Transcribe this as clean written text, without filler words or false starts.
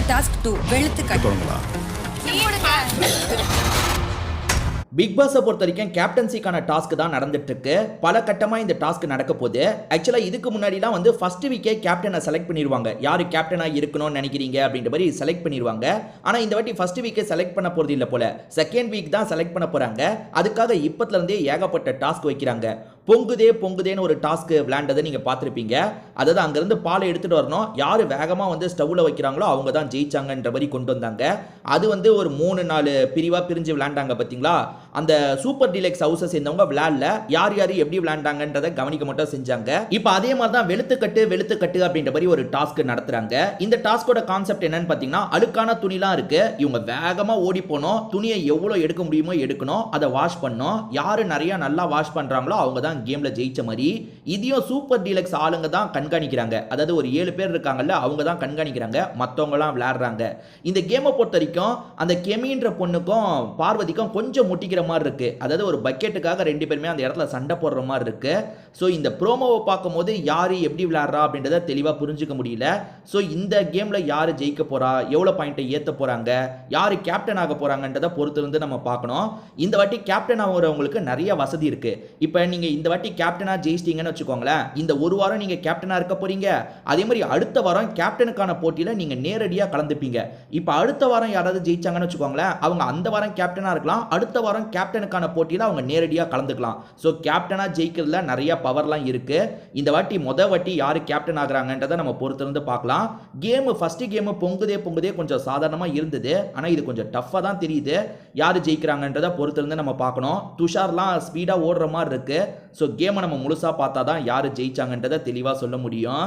Task 2 வெளுத்து கட்டுங்களா. Big பாஸை பொறுத்த வரைக்கும் கேப்டன்சிக்கான டாஸ்க் தான் நடந்துட்டு இருக்கு. பல கட்டமாக இந்த டாஸ்க் நடக்க போகுது. ஆக்சுவலாக இதுக்கு முன்னாடிலாம் வந்து ஃபர்ஸ்ட் வீக்கே கேப்டனை செலக்ட் பண்ணிடுவாங்க. யார் கேப்டனாக இருக்கணும்னு நினைக்கிறீங்க அப்படின்ற மாதிரி செலக்ட் பண்ணிடுவாங்க. ஆனால் இந்த வாட்டி ஃபர்ஸ்ட் வீக்கே செலக்ட் பண்ண போகிறது இல்லை போல. செகண்ட் வீக் தான் செலக்ட் பண்ண போகிறாங்க. அதுக்காக இப்போத்துலேருந்தே ஏகப்பட்ட டாஸ்க் வைக்கிறாங்க. பொங்குதேன்னு ஒரு டாஸ்க் விளையாண்டதை நீங்கள் பார்த்துருப்பீங்க. அதாவது அங்கேருந்து பாலை எடுத்துகிட்டு வரணும். யார் வேகமாக வந்து ஸ்டவ்வில் வைக்கிறாங்களோ அவங்க தான் ஜெயிச்சாங்கன்ற மாதிரி கொண்டு வந்தாங்க. அது வந்து ஒரு 3-4 பிரிவாக பிரிஞ்சு விளையாண்டாங்க பார்த்தீங்களா. அந்த சூப்பர் டீலக்ஸ் ஹவுஸை சேர்ந்தவங்க விளையாடல. யார் எப்படி விளையாண்டாங்கன்றதை கவனிக்க மட்டும் செஞ்சாங்க. இப்போ அதே மாதிரி தான் வெளுத்துக்கட்டு அப்படின்ற மாதிரி ஒரு டாஸ்க் நடத்துறாங்க. இந்த டாஸ்கோட கான்செப்ட் என்னன்னு பார்த்தீங்கன்னா, அழுக்கான துணிலாம் இருக்கு. இவங்க வேகமாக ஓடி போனோம். துணியை எவ்வளோ எடுக்க முடியுமோ எடுக்கணும். அதை வாஷ் பண்ணணும். யார் நிறைய நல்லா வாஷ் பண்ணுறாங்களோ அவங்க தான் கேம்ல ஜெயிச்ச மாதிரி. இதையும் சூப்பர் டீலக்ஸ் ஆளுங்க தான் கண்காணிக்கிறாங்க. அதாவது ஒரு 7 பேர் இருக்காங்கல்ல, அவங்க தான் கண்காணிக்கிறாங்க. மற்றவங்கலாம் விளையாடுறாங்க. இந்த கேமை பொறுத்த வரைக்கும் அந்த கெமின்ற பொண்ணுக்கும் பார்வதிக்கும் கொஞ்சம் முட்டிக்கிற மாதிரி இருக்கு. அதாவது ஒரு பக்கெட்டுக்காக 2 பேருமே அந்த இடத்துல சண்டை போடுற மாதிரி இருக்கு. ஸோ இந்த ப்ரோமோவை பார்க்கும்போது யார் எப்படி விளையாடுறா அப்படின்றத தெளிவாக புரிஞ்சுக்க முடியல. ஸோ இந்த கேமில் யார் ஜெயிக்க போறா, எவ்வளோ பாயிண்ட்டை ஏற்ற போறாங்க, யார் கேப்டன் ஆக போறாங்கன்றதை பொறுத்திருந்து நம்ம பார்க்கணும். இந்த வாட்டி கேப்டன் ஆகிறவங்களுக்கு நிறைய வசதி இருக்கு. இப்போ நீங்கள் இந்த வாட்டி கேப்டனாக ஜெயிச்சிட்டீங்கன்னு வச்சுக்கோங்களேன், இந்த ஒரு வாரம் நீங்கள் கேப்டனாக இருக்க போறீங்க. அதே மாதிரி அடுத்த வாரம் கேப்டனுக்கான போட்டியில் நீங்கள் நேரடியாக கலந்துப்பீங்க. இப்போ அடுத்த வாரம் யாராவது ஜெயிச்சாங்கன்னு வச்சுக்கோங்களேன், அவங்க அந்த வாரம் கேப்டனாக இருக்கலாம். அடுத்த வாரம் கேப்டனுக்கான போட்டியில் அவங்க நேரடியாக கலந்துக்கலாம். ஸோ கேப்டனாக ஜெயிக்கிறதுல நிறைய பவர்லாம் இருக்கு. இந்த வாட்டி வாட்டி யார் கேப்டன் ஆகுறாங்கன்றதை நம்ம பொறுத்திருந்து பார்க்கலாம். ஃபர்ஸ்ட் கேம் பொங்குதே கொஞ்சம் சாதாரணமாக இருந்தது. ஆனால் இது கொஞ்சம் டஃப்பாக தான் தெரியுது. யார் ஜெயிக்கிறாங்கன்றதை பொறுத்திருந்து நம்ம பார்க்கணும். துஷார்லாம் ஸ்பீடாக ஓடுற மாதிரி இருக்கு. ஸோ கேமை நம்ம முழுசாக பார்த்தா தான் யார் ஜெயிச்சாங்கன்றதை தெளிவாக சொல்ல முடியும்.